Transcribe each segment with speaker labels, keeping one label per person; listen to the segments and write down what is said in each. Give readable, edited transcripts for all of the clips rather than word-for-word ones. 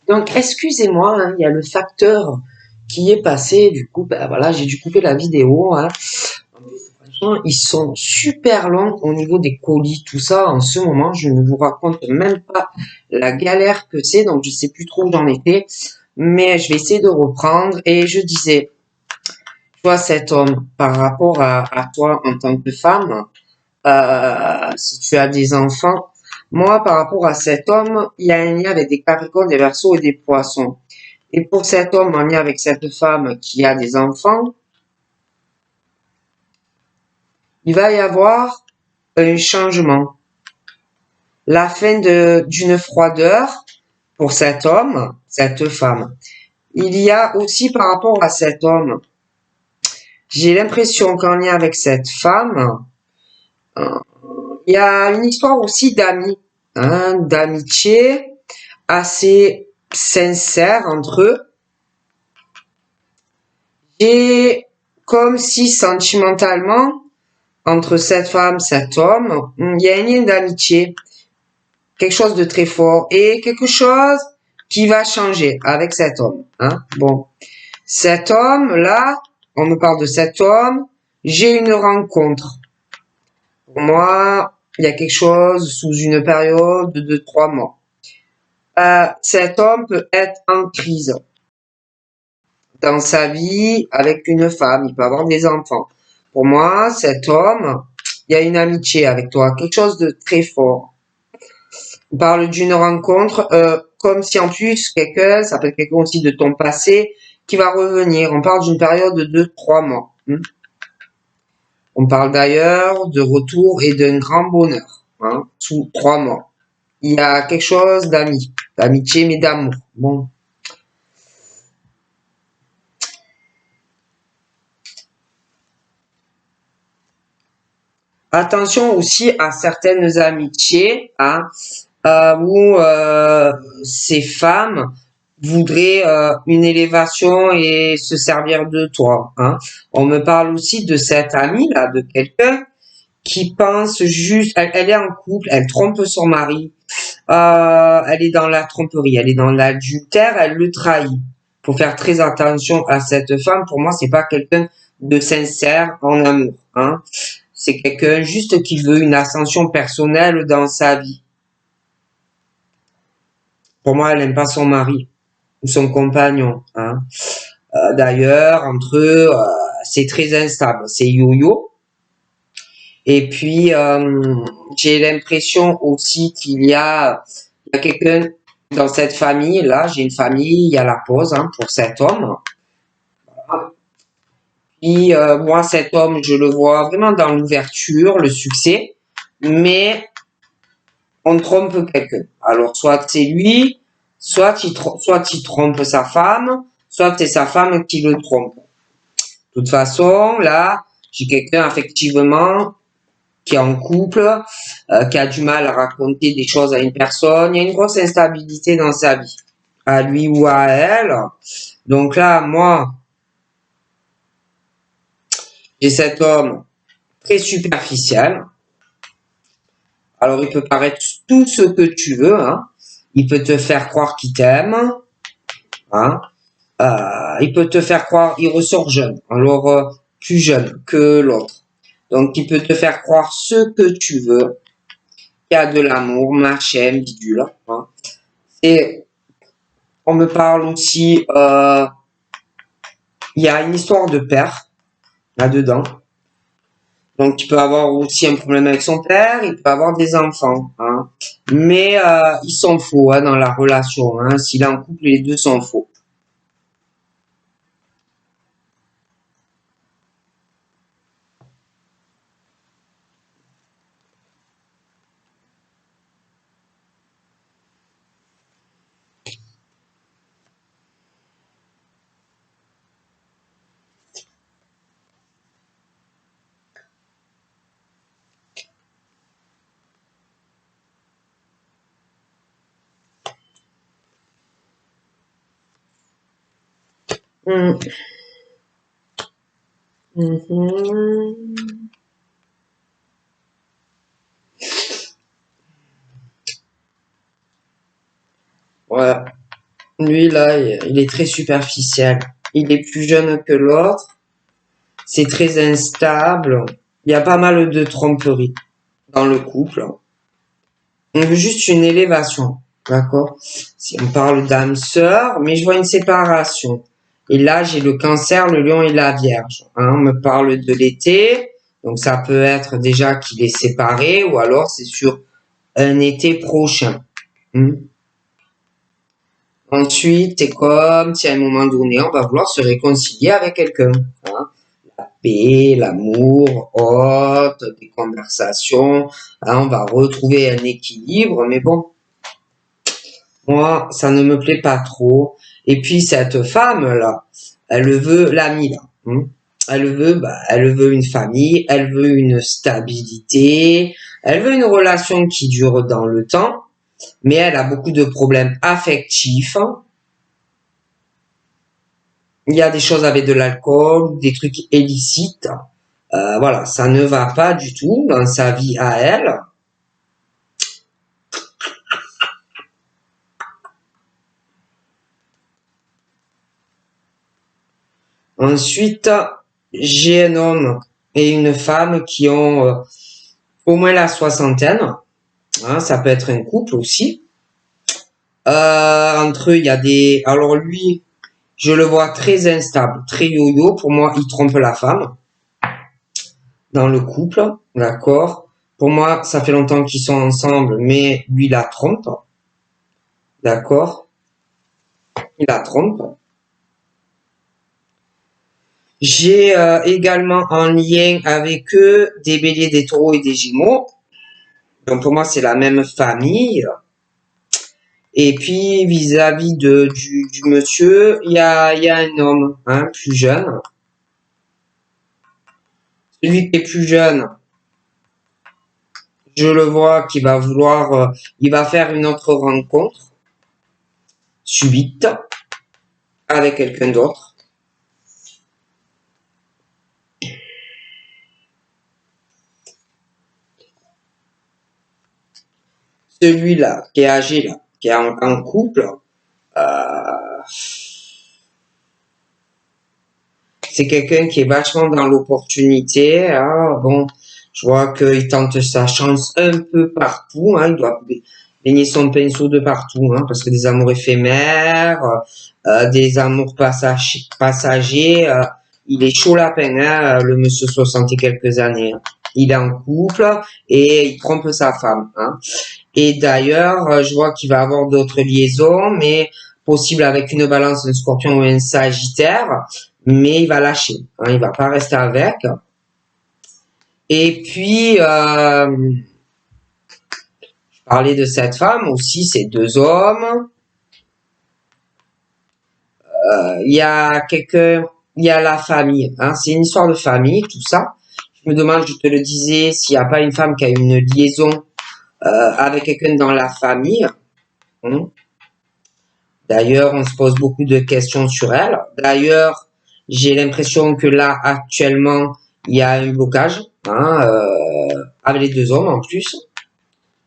Speaker 1: Donc, excusez-moi, hein, il y a le facteur qui est passé. Du coup, ben voilà, j'ai dû couper la vidéo. Hein. Franchement, ils sont super longs au niveau des colis, tout ça. En ce moment, je ne vous raconte même pas la galère que c'est. Donc, je sais plus trop où j'en étais. Mais je vais essayer de reprendre. Et je disais, toi, cet homme, par rapport à toi en tant que femme, si tu as des enfants, moi, par rapport à cet homme, il y a un lien avec des Capricornes, des Verseaux et des Poissons. Et pour cet homme, en lien avec cette femme qui a des enfants, il va y avoir un changement. La fin d'une froideur pour cet homme, cette femme. Il y a aussi par rapport à cet homme, j'ai l'impression qu'en lien avec cette femme, il y a une histoire aussi d'amis, hein, d'amitié assez sincère entre eux. Et comme si sentimentalement, entre cette femme, cet homme, il y a un lien d'amitié, quelque chose de très fort et quelque chose qui va changer avec cet homme. Hein. Bon, cet homme-là, on me parle de cet homme, j'ai une rencontre. Pour moi, il y a quelque chose sous une période de 3 mois. Cet homme peut être en crise dans sa vie avec une femme, il peut avoir des enfants. Pour moi, cet homme, il y a une amitié avec toi, quelque chose de très fort. On parle d'une rencontre, comme si en plus quelqu'un, ça peut être quelqu'un aussi de ton passé, qui va revenir. On parle d'une période de 3 mois. On parle d'ailleurs de retour et d'un grand bonheur, hein, sous 3 mois. Il y a quelque chose d'amitié mais d'amour. Bon. Attention aussi à certaines amitiés, hein, où ces femmes voudraient une élévation et se servir de toi. Hein. On me parle aussi de cette amie là, de quelqu'un qui pense juste, elle est en couple, elle trompe son mari, elle est dans la tromperie, elle est dans l'adultère, elle le trahit. Faut faire très attention à cette femme. Pour moi, c'est pas quelqu'un de sincère en amour. Hein. C'est quelqu'un juste qui veut une ascension personnelle dans sa vie. Pour moi, elle n'aime pas son mari ou son compagnon. Hein. D'ailleurs, entre eux, c'est très instable, c'est yo-yo. Et puis, j'ai l'impression aussi qu'il y a quelqu'un dans cette famille-là. J'ai une famille, il y a la pause hein, pour cet homme. Puis, moi, cet homme, je le vois vraiment dans l'ouverture, le succès. Mais on trompe quelqu'un. Alors, soit c'est lui, soit il trompe sa femme, soit c'est sa femme qui le trompe. De toute façon, là, j'ai quelqu'un, effectivement, qui est en couple, qui a du mal à raconter des choses à une personne. Il y a une grosse instabilité dans sa vie, à lui ou à elle. Donc là, moi, j'ai cet homme très superficiel. Alors, il peut paraître tout ce que tu veux, hein. Il peut te faire croire qu'il t'aime, hein. Il peut te faire croire, il ressort jeune, alors plus jeune que l'autre. Donc, il peut te faire croire ce que tu veux, qu'il y a de l'amour, machin, bidule. Hein. Et on me parle aussi, il y a une histoire de père là-dedans. Donc, il peut avoir aussi un problème avec son père, il peut avoir des enfants. Hein. Mais ils sont faux hein, dans la relation. Hein. S'il est en couple, les deux sont faux. Mmh. Mmh. Ouais. Lui, là, il est très superficiel. Il est plus jeune que l'autre. C'est très instable. Il y a pas mal de tromperies dans le couple. On veut juste une élévation. D'accord? Si on parle d'âme sœur, mais je vois une séparation. Et là, j'ai le cancer, le lion et la vierge. Hein, on me parle de l'été. Donc, ça peut être déjà qu'il est séparé ou alors c'est sur un été prochain. Ensuite, c'est comme si à un moment donné, on va vouloir se réconcilier avec quelqu'un. Hein. La paix, l'amour, autre, des conversations. Hein, on va retrouver un équilibre, mais bon, moi, ça ne me plaît pas trop. Et puis, cette femme-là, elle veut l'ami, là. Elle veut une famille, elle veut une stabilité, elle veut une relation qui dure dans le temps, mais elle a beaucoup de problèmes affectifs. Il y a des choses avec de l'alcool, des trucs illicites. Voilà, ça ne va pas du tout dans sa vie à elle. Ensuite, j'ai un homme et une femme qui ont au moins la soixantaine. Hein, ça peut être un couple aussi. Entre eux, il y a des... Alors lui, je le vois très instable, très yo-yo. Pour moi, il trompe la femme dans le couple, d'accord? Pour moi, ça fait longtemps qu'ils sont ensemble, mais lui la trompe, d'accord? Il la trompe. J'ai également en lien avec eux des béliers, des taureaux et des gémeaux. Donc pour moi, c'est la même famille. Et puis vis-à-vis du monsieur, il y a un homme hein, plus jeune. Celui qui est plus jeune, je le vois qui va vouloir, il va faire une autre rencontre subite avec quelqu'un d'autre. Celui-là, qui est âgé là, qui est en couple, c'est quelqu'un qui est vachement dans l'opportunité. Hein. Bon, je vois qu'il tente sa chance un peu partout. Hein. Il doit baigner son pinceau de partout, hein, parce que des amours éphémères, des amours passagers, il est chaud lapin, hein, le monsieur 60 et quelques années. Hein. Il est en couple et il trompe sa femme. Hein. Et d'ailleurs, je vois qu'il va avoir d'autres liaisons, mais possible avec une balance, un scorpion ou un sagittaire, mais il va lâcher, hein, il va pas rester avec. Et puis, je parlais de cette femme aussi, ces deux hommes. Il y a quelqu'un, il y a la famille, hein, c'est une histoire de famille, tout ça. Je me demande, je te le disais, s'il n'y a pas une femme qui a une liaison avec quelqu'un dans la famille. Hein. D'ailleurs, on se pose beaucoup de questions sur elle. D'ailleurs, j'ai l'impression que là, actuellement, il y a un blocage hein, avec les deux hommes en plus.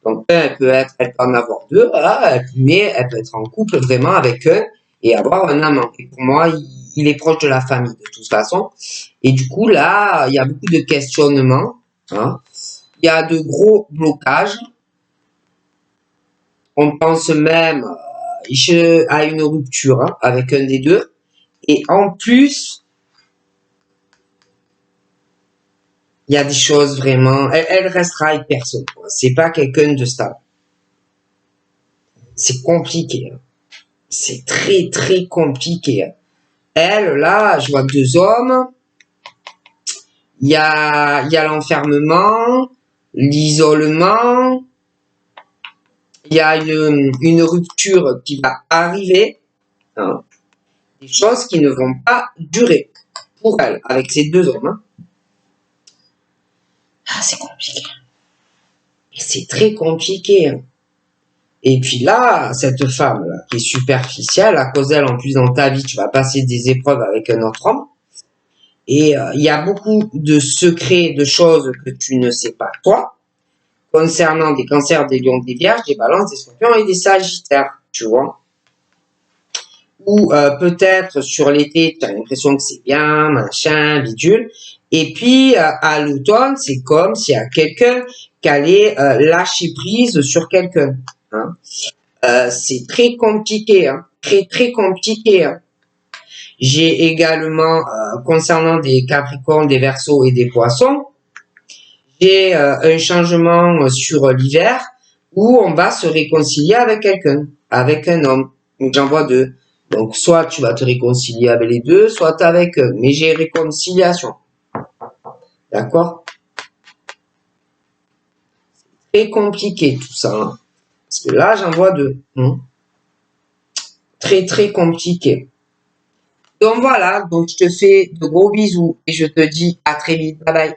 Speaker 1: Donc, elle peut en avoir deux, voilà, mais elle peut être en couple vraiment avec eux et avoir un amant. Et pour moi, il est proche de la famille de toute façon. Et du coup, là, il y a beaucoup de questionnements. Hein. Il y a de gros blocages. On pense même à une rupture hein, avec un des deux. Et en plus, il y a des choses vraiment... Elle restera avec personne. C'est pas quelqu'un de stable. C'est compliqué. Hein. C'est très, très compliqué. Hein. Elle, là, je vois deux hommes. Il y a l'enfermement, l'isolement. Il y a une rupture qui va arriver. Hein. Des choses qui ne vont pas durer pour elle, avec ces deux hommes. Hein. Ah, c'est compliqué. C'est très compliqué. Hein. Et puis là, cette femme là, qui est superficielle, à cause d'elle, en plus dans ta vie, tu vas passer des épreuves avec un autre homme. Et il y a beaucoup de secrets, de choses que tu ne sais pas toi, concernant des cancers, des lions, des vierges, des balances, des scorpions et des sagittaires, tu vois. ou peut-être sur l'été, tu as l'impression que c'est bien, machin, bidule. Et puis à l'automne, c'est comme s'il y a quelqu'un qui allait lâcher prise sur quelqu'un. Hein. C'est très compliqué, hein, très très compliqué. Hein. J'ai également, concernant des Capricornes, des Verseaux et des Poissons, j'ai un changement sur l'hiver où on va se réconcilier avec quelqu'un, avec un homme. Donc j'en vois deux. Donc soit tu vas te réconcilier avec les deux, soit avec eux. Mais j'ai réconciliation. D'accord? Très compliqué tout ça. Hein. Parce que là, j'en vois deux. Hein. Très très compliqué. Donc voilà, donc je te fais de gros bisous et je te dis à très vite. Bye bye.